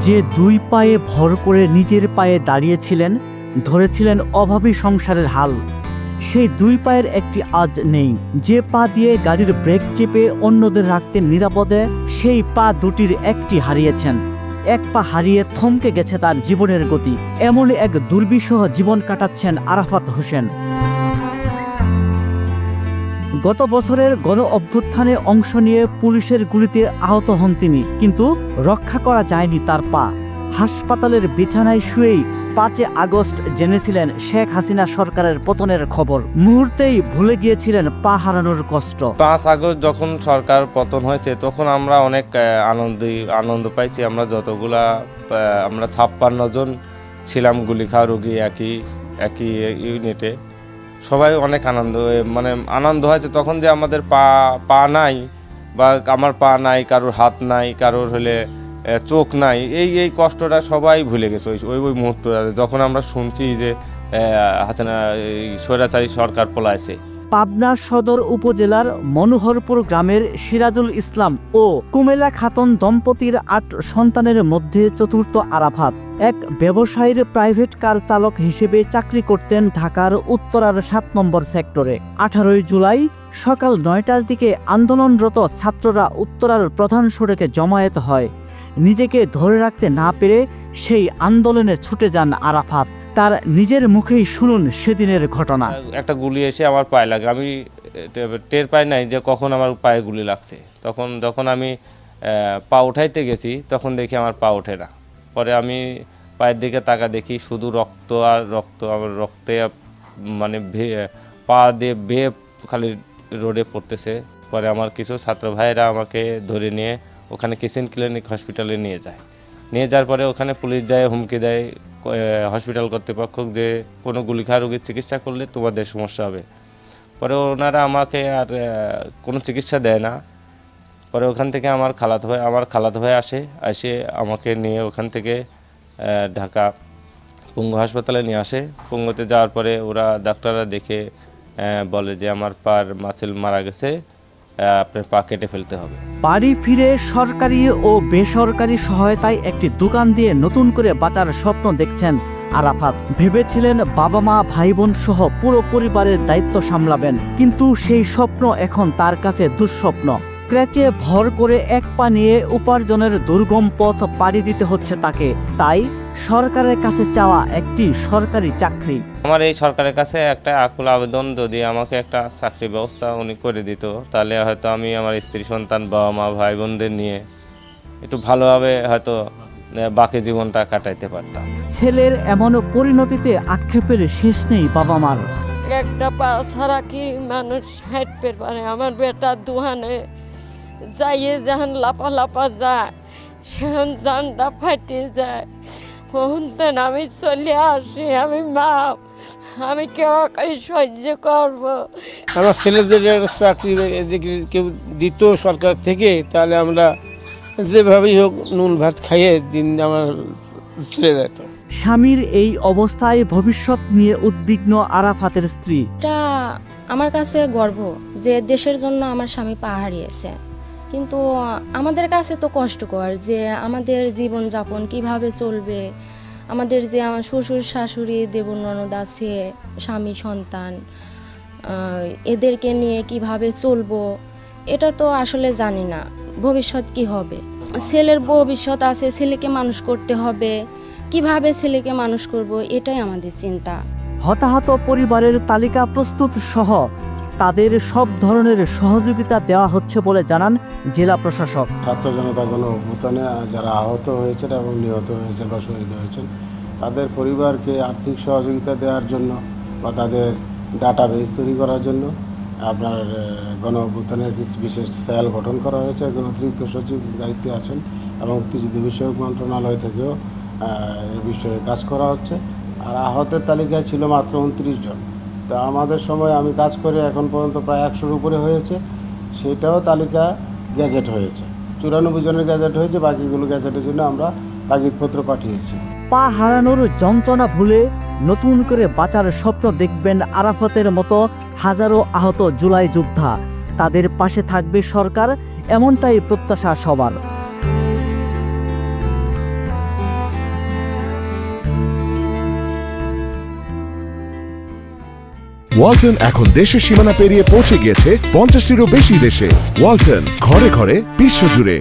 যে দুই পায়ে ভর করে নিজের পায়ে দাঁড়িয়েছিলেন, ধরেছিলেন অভাবী সংসারের হাল, সেই দুই পায়ের একটি আজ নেই। যে পা দিয়ে গাড়ির ব্রেক চেপে অন্যদের রাখতেন নিরাপদে, সেই পা দুটির একটি হারিয়েছেন। এক পা হারিয়ে থমকে গেছে তার জীবনের গতি। এমন এক দুর্বিষহ জীবন কাটাচ্ছেন আরাফাত হোসেন। গত বছরের গণ অভ্যুত্থানে অংশ নিয়ে পুলিশের গুলিতে আহত হন তিনি, কিন্তু রক্ষা করা যায়নি তার পা। হাসপাতালের বিছানায় শুয়েই 5 আগস্ট জেনেছিলেন শেখ হাসিনা সরকারের পতনের খবর। মুহূর্তেই ভুলে গিয়েছিলেন পা হারানোর কষ্ট। 5 আগস্ট যখন সরকার পতন হয়েছে তখন আমরা অনেক আনন্দ পাইছি। আমরা যতগুলা আমরা 56 জন ছিলাম গুলি খাওয়া রোগী একই ইউনিটে, সবাই অনেক আনন্দ হয়েছে তখন যে আমাদের পা নাই, বা আমার পা নাই, কারোর হাত নাই, কারোর হলে চোখ নাই, এই কষ্টটা সবাই ভুলে গেছে ওই মুহূর্তটা যখন আমরা শুনছি যে হাসিনা স্বৈরাচারী সরকার পলাইছে। পাবনা সদর উপজেলার মনোহরপুর গ্রামের সিরাজুল ইসলাম ও কুমেলা খাতুন দম্পতির 8 সন্তানের মধ্যে চতুর্থ আরাফাত। এক ব্যবসায়ীর প্রাইভেট কার চালক হিসেবে চাকরি করতেন ঢাকার উত্তরার 7 নম্বর সেক্টরে। 18 জুলাই সকাল 9টার দিকে আন্দোলনরত ছাত্ররা উত্তরার প্রধান সড়কে জমায়েত হয়। নিজেকে ধরে রাখতে না পেরে সেই আন্দোলনে ছুটে যান আরাফাত। তার নিজের মুখেই শুনুন সেদিনের ঘটনা। একটা গুলি এসে আমার পায়ে লাগে, আমি টের পাই নাই যে কখন আমার পায়ে গুলি লাগছে। যখন আমি পা উঠাইতে গেছি তখন দেখি আমার পা ওঠে না। পরে আমি পায়ের দিকে তাকা দেখি শুধু রক্ত আর রক্ত, আমার রক্তে পা দিয়ে বেয়ে খালি রোডে পড়তেছে। পরে আমার কিছু ছাত্র ভাইয়েরা আমাকে ধরে নিয়ে ওখানে কিষেন ক্লিনিক হসপিটালে নিয়ে যাওয়ার পরে ওখানে পুলিশ যায়, হুমকি দেয় হসপিটাল কর্তৃপক্ষ যে কোনো গুলি খাওয়া রোগীর চিকিৎসা করলে তোমাদের সমস্যা হবে। পরে ওনারা আমাকে আর কোনো চিকিৎসা দেয় না। পরে ওখান থেকে আমার খালাতো ভাই আসে আমাকে নিয়ে ওখান থেকে ঢাকা পঙ্গু হাসপাতালে নিয়ে আসে। পঙ্গুতে যাওয়ার পরে ওরা ডাক্তাররা দেখে বলে যে আমার পার মাসেল মারা গেছে, আপনার পা কেটে ফেলতে হবে। বাড়ি ফিরে সরকারি ও বেসরকারি সহায়তায় একটি দোকান দিয়ে নতুন করে বাঁচার স্বপ্ন দেখছেন আরাফাত। ভেবেছিলেন বাবা মা ভাই বোন সহ পুরো পরিবারের দায়িত্ব সামলাবেন, কিন্তু সেই স্বপ্ন এখন তার কাছে দুঃস্বপ্ন। ক্র্যাচে ভর করে এক পা নিয়ে উপার্জনের দুর্গম পথ পাড়ি দিতে হচ্ছে তাকে। তাই সরকারের কাছে চাওয়া একটি সরকারি চাকরি। আমার এই সরকারের কাছে একটা আকুল আবেদন, যদি আমাকে একটা চাকরি ব্যবস্থা উনি করে দিত তাহলে হয়তো আমি আমার স্ত্রী সন্তান, বাবা মা ভাই বোনদের নিয়ে একটু ভালোভাবে হয়তো বাকি জীবনটা কাটাইতে পারতাম। ছেলের এমন পরিণতিতে আক্ষেপের শেষ নেই বাবা মার। একটা পা ছাড়া কি মানুষ হাঁটতে পারে? আমার বেটা দুহানে যাইয়ে যখন লাপা যায় সেখান জানটা ফাটে যায়। ফোনতেন আমি চলে আসি, আমি মা, আমি কেউ সহ্য করব। আমার ছেলেদের চাকরি কেউ দিত সরকার থেকে, তাহলে আমরা যেভাবেই হোক নুন ভাত খাইয়ে দিন আমার চলে যেত। স্বামীর এই অবস্থায় ভবিষ্যৎ নিয়ে উদ্বিগ্ন আরাফাতের স্ত্রী। এটা আমার কাছে গর্ব যে দেশের জন্য আমার স্বামী পা হারিয়েছে, কিন্তু আমাদের কাছে তো কষ্টকর যে আমাদের জীবনযাপন কিভাবে চলবে। আমাদের যে আমার শ্বশুর শাশুড়ি দেবর ননদ আছে, স্বামী সন্তান, এদেরকে নিয়ে কিভাবে চলবো এটা তো আসলে জানি না। ভবিষ্যৎ কি হবে, ছেলের ভবিষ্যৎ আছে, ছেলেকে মানুষ করতে হবে, কিভাবে ছেলেকে মানুষ করব এটাই আমাদের চিন্তা। হতাহত পরিবারের তালিকা প্রস্তুত সহ তাদের সব ধরনের সহযোগিতা দেওয়া হচ্ছে বলে জানান জেলা প্রশাসক। ছাত্র জনতা গণ অভ্যুত্থানে যারা আহত হয়েছেন এবং নিহত হয়েছেন বা শহীদ হয়েছেন তাদের পরিবারকে আর্থিক সহযোগিতা দেওয়ার জন্য বা তাদের ডাটাবেস তৈরি করার জন্য আপনার গণ অভ্যুত্থানের বিশেষ সেল গঠন করা হয়েছে। একজন অতিরিক্ত সচিব দায়িত্বে আছেন এবং মুক্তিযুদ্ধ বিষয়ক মন্ত্রণালয় থেকেও এই বিষয়ে কাজ করা হচ্ছে। আর আহতের তালিকায় ছিল মাত্র 29 জন। তা আমাদের সময় আমি কাজ করে এখন পর্যন্ত প্রায় 100-র উপরে হয়েছে। সেটাও তালিকা গ্যাজেট হয়েছে, 94 জনের গ্যাজেট হয়েছে, বাকিগুলো গ্যাজেটের জন্য আমরা তাগিদপত্র পাঠিয়েছি। পা হারানোর যন্ত্রণা ভুলে নতুন করে বাঁচার স্বপ্ন দেখবেন আরাফাতের মতো হাজারো আহত জুলাই যোদ্ধা। তাদের পাশে থাকবে সরকার, এমনটাই প্রত্যাশা সবার। ওয়ালটন এখন দেশের সীমানা পেরিয়ে পৌঁছে গিয়েছে 50টিরও বেশি দেশে। ওয়ালটন, ঘরে ঘরে বিশ্বজুড়ে।